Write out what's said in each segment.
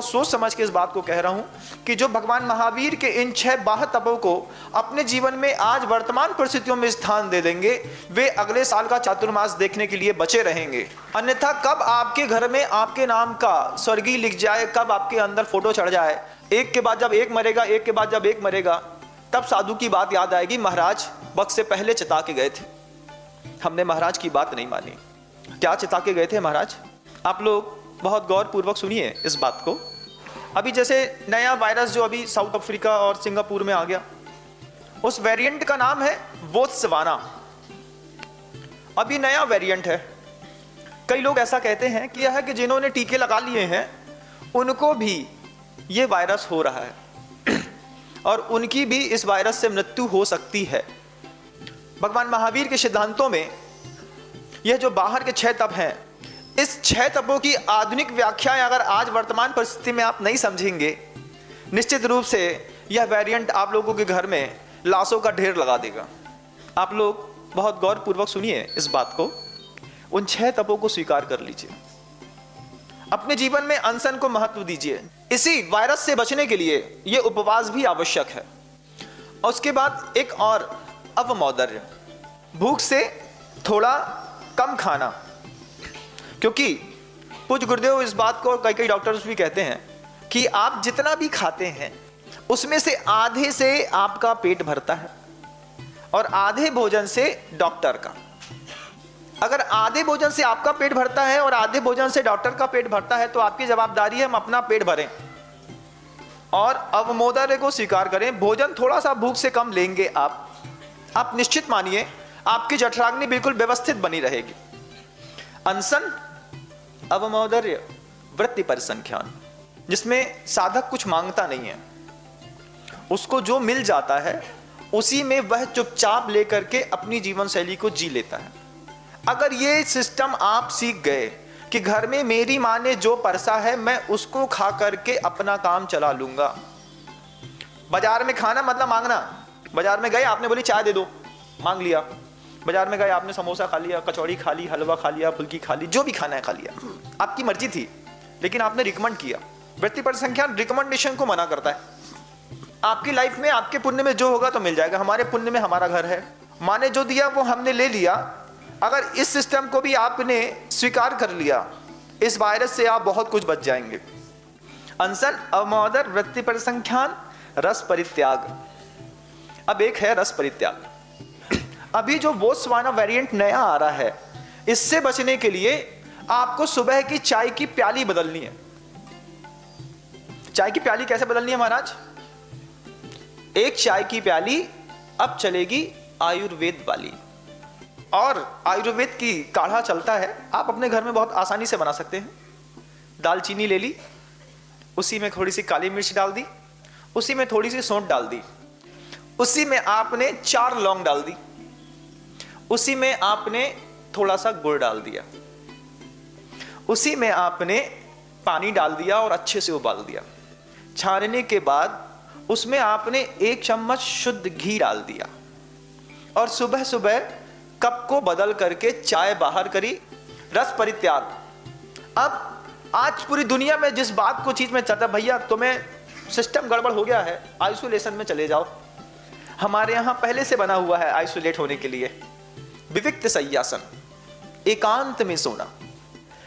बहुत सोच समझ के इस बात को कह रहा हूं कि जो भगवान महावीर के इन 6 बाह्य तपों को अपने जीवन में आज वर्तमान परिस्थितियों में स्थान दे देंगे, वे अगले साल का चातुर्मास देखने के लिए बचे रहेंगे। अन्यथा कब आपके घर में आपके नाम का स्वर्गीय लिख जाए, कब आपके अंदर फोटो चढ़ जाए, एक के बाद जब एक मरेगा, एक के बाद जब एक मरेगा, तब साधु की बात याद आएगी, महाराज वक्त से पहले चिता के गए थे, हमने महाराज की बात नहीं मानी। क्या चिता के गए थे महाराज? आप लोग बहुत गौर पूर्वक सुनिए इस बात को। अभी जैसे नया वायरस जो अभी साउथ अफ्रीका और सिंगापुर में आ गया, उस वेरिएंट का नाम है बोत्सवाना। अभी नया वेरिएंट है। कई लोग ऐसा कहते हैं कि यह है कि जिन्होंने टीके लगा लिए हैं उनको भी ये वायरस हो रहा है और उनकी भी इस वायरस से मृत्यु हो सकती है। भगवान महावीर के सिद्धांतों में यह जो बाहर के 6 तप हैं, इस 6 तपों की आधुनिक व्याख्याएं अगर आज वर्तमान परिस्थिति में आप नहीं समझेंगे, निश्चित रूप से यह वेरिएंट आप लोगों के घर में लाशों का ढेर लगा देगा। आप लोग बहुत गौरपूर्वक सुनिए इस बात को। उन 6 तपों को स्वीकार कर लीजिए, अपने जीवन में अनशन को महत्व दीजिए। इसी वायरस से बचने के लिए यह उपवास भी आवश्यक है। और उसके बाद एक और अवमौदर्य, भूख से थोड़ा कम खाना, क्योंकि पूज्य गुरुदेव इस बात को कई डॉक्टर्स भी कहते हैं कि आप जितना भी खाते हैं उसमें से आधे से आपका पेट भरता है और आधे भोजन से डॉक्टर का। अगर आधे भोजन से आपका पेट भरता है और आधे भोजन से डॉक्टर का पेट भरता है तो आपकी जवाबदारी है हम अपना पेट भरें और अवमौदर्य को स्वीकार करें। भोजन थोड़ा सा भूख से कम लेंगे आप निश्चित मानिए आपकी जठराग्नि बिल्कुल व्यवस्थित बनी रहेगी। अनशन, अवमौदर्य, वृत्ति परिसंख्यान, जिसमें साधक कुछ मांगता नहीं है, उसको जो मिल जाता है उसी में वह चुपचाप लेकर के अपनी जीवन शैली को जी लेता है। अगर ये सिस्टम आप सीख गए कि घर में मेरी माँ ने जो परसा है मैं उसको खा करके अपना काम चला लूंगा। बाजार में खाना मतलब मांगना। बाजार में गए, आपने बोली चाय दे दो, मांग लिया। बाजार में गए, आपने समोसा खा लिया, कचौड़ी खा ली, हलवा खा लिया, फुल्की खा ली, जो भी खाना है खा लिया, आपकी मर्जी थी, लेकिन आपने रिकमेंड किया। वृत्ति परिसंख्यान रिकमेंडेशन को मना करता है। आपकी लाइफ में आपके पुण्य में जो होगा तो मिल जाएगा, हमारे पुण्य में हमारा घर है, माँ ने जो दिया वो हमने ले लिया। अगर इस सिस्टम को भी आपने स्वीकार कर लिया, इस वायरस से आप बहुत कुछ बच जाएंगे। अनशन, अवमौदर्य, वृत्ति परिसंख्यान, रस परित्याग। अब एक है रस परित्याग। अभी जो बोत्सवाना वेरिएंट नया आ रहा है, इससे बचने के लिए आपको सुबह की चाय की प्याली बदलनी है। चाय की प्याली कैसे बदलनी है महाराज? एक चाय की प्याली अब चलेगी आयुर्वेद वाली, और आयुर्वेद की काढ़ा चलता है, आप अपने घर में बहुत आसानी से बना सकते हैं। दालचीनी ले ली, उसी में थोड़ी सी काली मिर्च डाल दी, उसी में थोड़ी सी सौंठ डाल दी, उसी में आपने 4 लौंग डाल दी, उसी में आपने थोड़ा सा गुड़ डाल दिया, उसी में आपने पानी डाल दिया और अच्छे से उबाल दिया। छानने के बाद उसमें आपने 1 चम्मच शुद्ध घी डाल दिया और सुबह सुबह कप को बदल करके चाय बाहर करी। रस परित्याग। अब आज पूरी दुनिया में जिस बात को चीज में चलता, भैया तुम्हें सिस्टम गड़बड़ हो गया है, आइसोलेशन में चले जाओ। हमारे यहां पहले से बना हुआ है आइसोलेट होने के लिए, विविक्त शय्यासन, एकांत में सोना।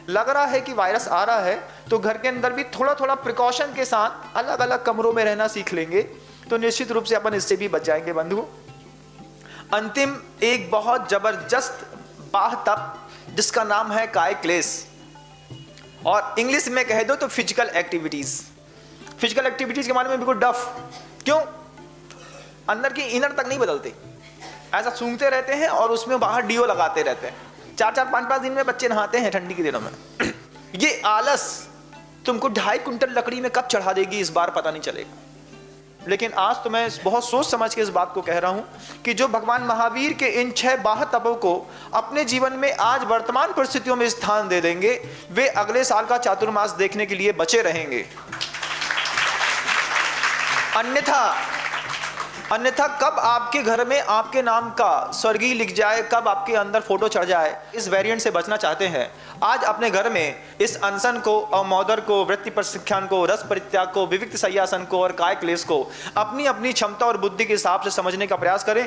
लग रहा है कि वायरस आ रहा है तो घर के अंदर भी थोड़ा थोड़ा प्रिकॉशन के साथ अलग अलग कमरों में रहना सीख लेंगे तो निश्चित रूप से अपन इससे भी बच जाएंगे बंधुओं। अंतिम एक बहुत जबरदस्त बाह्य तप जिसका नाम है काय क्लेश, और इंग्लिश में कह दो तो फिजिकल एक्टिविटीज। फिजिकल एक्टिविटीज के बारे में बिल्कुल डफ। क्यों? अंदर की इनर तक नहीं बदलते, ऐसा सूंघते रहते हैं और उसमें बाहर डीओ लगाते रहते हैं। 4-4, 5-5 दिन में बच्चे नहाते हैं ठंडी के दिनों में। ये आलस तुमको 2.5 कुंटल लकड़ी में कब चढ़ा देगी इस बार पता नहीं चलेगा। लेकिन आज तो मैं बहुत सोच समझ के इस बात को कह रहा हूं कि जो भगवान महावीर के इन 6 बाह्य तपों को अपने जीवन में आज वर्तमान परिस्थितियों में स्थान दे देंगे, वे अगले साल का चातुर्मास देखने के लिए बचे रहेंगे। अन्यथा कब आपके घर में आपके नाम का स्वर्गीय लिख जाए, कब आपके अंदर फोटो चढ़ जाए। इस वेरिएंट से बचना चाहते हैं, आज अपने घर में इस अनशन को, अवमोदर को, वृत्ति प्रशिक्षण को, रस परित्याग को, विविक्त सय्यासन को और काय क्लेश को अपनी अपनी क्षमता और बुद्धि के हिसाब से समझने का प्रयास करें।